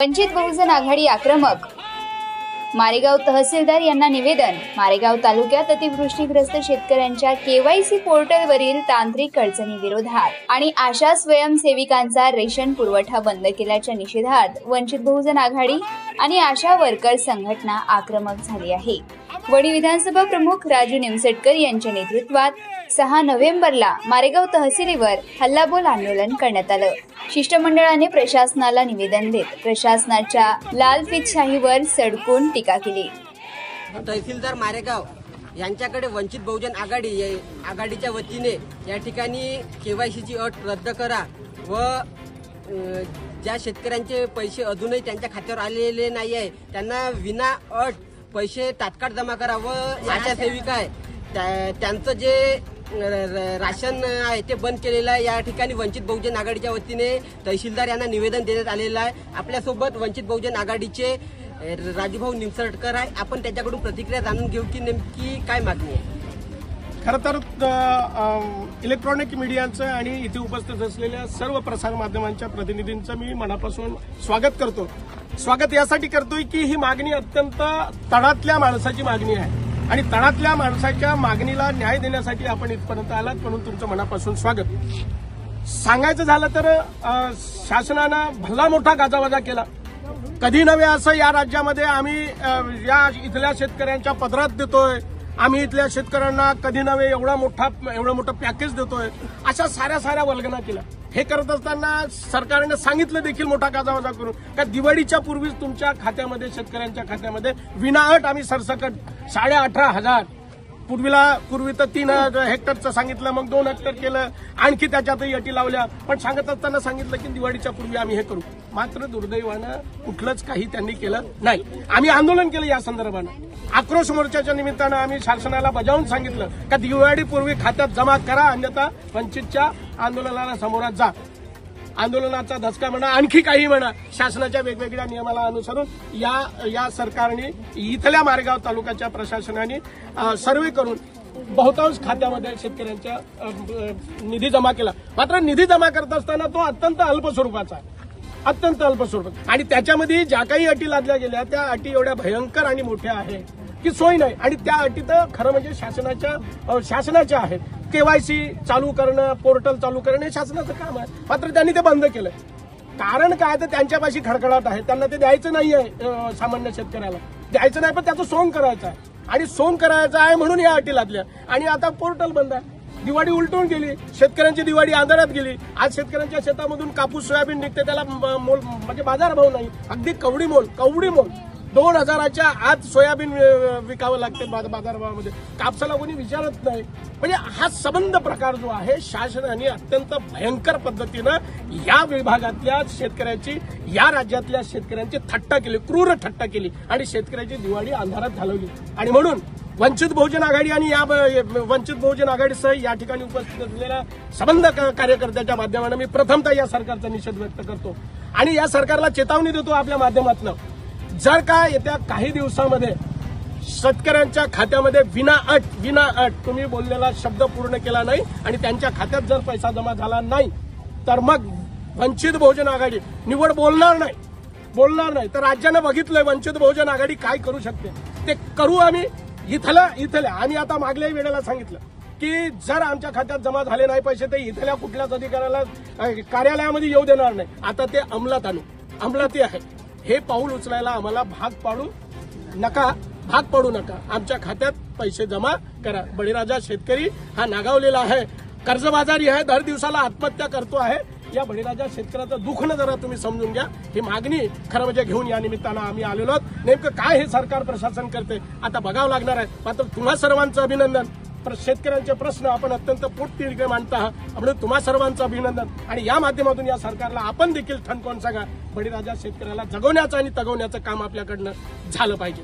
वंचित बहुजन आघाडी आक्रमक। मारेगाव तहसीलदार यांना निवेदन। मारेगाव तालुक्यात अतिवृष्टीग्रस्त शेतकऱ्यांच्या केवायसी पोर्टलवरील तांत्रिक अडचणी विरोधात आणि आशा स्वयंसेविकांचा रेशन पुरवठा बंद केल्याच्या निषेधार्थ वंचित बहुजन आघाडी आणि आशा वर्कर संघटना आक्रमक झाली आहे। वणी विधानसभा प्रमुख राजू निमसटकर यांच्या नेतृत्वात 6 नोव्हेंबरला मारेगाव तहसीलीवर हल्लाबोल आंदोलन करण्यात आलं। शिष्टमंडळाने प्रशासनाला निवेदन देत प्रशासनाच्या लालफितशाहीवर सडकून टीका केली। तहसीलदार मारेगाव यांच्याकडे वंचित बहुजन आघाडीच्या वतीने या ठिकाणी केवायसीची अट रद्द करा व ज्या शेतकऱ्यांचे पैसे अजूनही त्यांच्या खात्यावर आलेले नाही आहे त्यांना विना अट पैसे तात्काळ जमा करा व आशा सेविका आहे त्यांचं जे राशन आहे ते बंद केलेलं आहे। या ठिकाणी वंचित बहुजन आघाडीच्या वतीने तहसीलदार यांना निवेदन देण्यात आलेलं आहे। आपल्यासोबत वंचित बहुजन आघाडीचे राजूभाऊ निमसटकर आहे। आपण त्याच्याकडून प्रतिक्रिया जाणून घेऊ की नेमकी काय मागणी आहे। खरं तर इलेक्ट्रॉनिक मीडियाचं आणि इथे उपस्थित असलेल्या सर्व प्रसार माध्यमांच्या प्रतिनिधींचं मी मनापासून स्वागत करतो। स्वागत यासाठी करतोय की ही मागणी अत्यंत तळातल्या माणसाची मागणी आहे आणि तळातल्या माणसाच्या मागणीला न्याय देण्यासाठी आपण इथपर्यंत आलात म्हणून तुमचं मनापासून स्वागत। सांगायचं झालं तर शासनानं भला मोठा गाजावाजा केला। कधी नव्हे असं या राज्यामध्ये आम्ही या इथल्या शेतकऱ्यांच्या पदरात देतोय। आम्ही इथल्या शेतकऱ्यांना कधी नव्हे एवढं मोठं पॅकेज देतोय। अशा साऱ्या वल्गना केल्या। हे करत असताना सरकारने सांगितलं देखील मोठा गाजावाजा करून का दिवाळीच्या पूर्वीच तुमच्या खात्यामध्ये शेतकऱ्यांच्या खात्यामध्ये विनाअट आम्ही सरसकट 18,500 पूर्वी तर 3 हेक्टरचं सांगितलं, मग 2 हेक्टर केलं, आणखी त्याच्यातही अटी लावल्या। पण सांगत असताना सांगितलं की दिवाळीच्या पूर्वी आम्ही हे करू। मात्र दुर्दैवानं कुठलंच काही त्यांनी केलं नाही। आम्ही आंदोलन केलं या संदर्भानं। आक्रोश मोर्चाच्या निमित्तानं आम्ही शासनाला बजावून सांगितलं का दिवाळीपूर्वी खात्यात जमा करा, अन्यथा वंचितच्या आंदोलनाला सामोरा जा। आंदोलनाचा धसका म्हणा, आणखी काही म्हणा, शासनाच्या वेगवेगळ्या नियमाला अनुसरून या सरकारने इथल्या मारेगाव तालुक्याच्या प्रशासनाने सर्वे करून बहुतांश खात्यामध्ये शेतकऱ्यांच्या निधी जमा केला। मात्र निधी जमा करत असताना तो अत्यंत अल्प स्वरूपाचा आहे, अत्यंत अल्प स्वरूपात। आणि त्याच्यामध्ये ज्या काही अटी लादल्या गेल्या त्या अटी एवढ्या भयंकर आणि मोठ्या आहेत की सोय नाही। आणि त्या अटी तर खरं म्हणजे शासनाच्या आहेत। केवायसी चालू करणं, पोर्टल चालू करणं हे शासनाचं काम आहे। मात्र त्यांनी ते बंद केलंय। कारण काय तर त्यांच्यापाशी खडखडाट आहे, त्यांना ते द्यायचं नाहीये। सामान्य शेतकऱ्याला द्यायचं नाही, पण त्याचं सोंग करायचं आहे आणि सोंग करायचं आहे म्हणून या अटी लादल्या। आणि आता पोर्टल बंद आहे। दिवाळी उलटून गेली, शेतकऱ्यांची दिवाळी अंधारात गेली। आज शेतकऱ्यांच्या शेतामधून कापूस सोयाबीन निघते, त्याला मोल म्हणजे बाजारभाव नाही, अगदी कवडी मोल 2000च्या आत सोयाबीन विकावं लागते बाजारभावामध्ये। कापसाला कोणी विचारत नाही। म्हणजे हा संबंध प्रकार जो आहे शासनाने अत्यंत भयंकर पद्धतीनं या विभागातल्या शेतकऱ्याची, या राज्यातल्या शेतकऱ्यांची थट्टा केली, क्रूर थट्टा केली आणि शेतकऱ्याची दिवाळी अंधारात घालवली। आणि म्हणून वंचित बहुजन आघाडी आणि या वंचित बहुजन आघाडीसह या ठिकाणी उपस्थित असलेल्या संबंध कार्यकर्त्याच्या माध्यमाने मी प्रथमतः या सरकारचा निषेध व्यक्त करतो आणि या सरकारला चेतावणी देतो आपल्या माध्यमातून, जर का येत्या काही दिवसामध्ये शेतकऱ्यांच्या खात्यामध्ये विनाअट तुम्ही बोललेला शब्द पूर्ण केला नाही आणि त्यांच्या खात्यात जर पैसा जमा झाला नाही तर मग वंचित बहुजन आघाडी निवड बोलणार नाही। तर राज्यानं बघितलंय वंचित बहुजन आघाडी काय करू शकते, ते करू आम्ही इथल्या। आम्ही आता मागल्याही वेळेला सांगितलं की जर आमच्या खात्यात जमा झाले नाही पैसे तर इथल्या कुठल्याच अधिकाऱ्याला कार्यालयामध्ये येऊ देणार नाही। आता ते अंमलात आहे। हे पाऊल उचलायला आम्हाला भाग पाडू नका। आमच्या खात्यात पैसे जमा करा। बळीराजा शेतकरी हा नागावलेला आहे, कर्जबाजारी आहे, दर दिवसाला आत्महत्या करतो आहे। या बळीराजा शेतकऱ्याचं दुःख न जरा तुम्ही समजून घ्या। ही मागणी खरं म्हणजे घेऊन या निमित्तानं आम्ही आलेलो आहोत। नेमकं काय हे सरकार प्रशासन करते आता बघावं लागणार आहे। मात्र तुम्हा सर्वांचं अभिनंदन। शेतकऱ्यांचे प्रश्न आपण अत्यंत पोटतिडकीने मांडता आहात, म्हणून तुम्हा सर्वांचं अभिनंदन। आणि या माध्यमातून या सरकारला आपण देखील ठणकावून सांगा, बळीराजा शेतकऱ्याला जगवण्याचं आणि तगवण्याचं काम आपल्याकडनं झालं पाहिजे।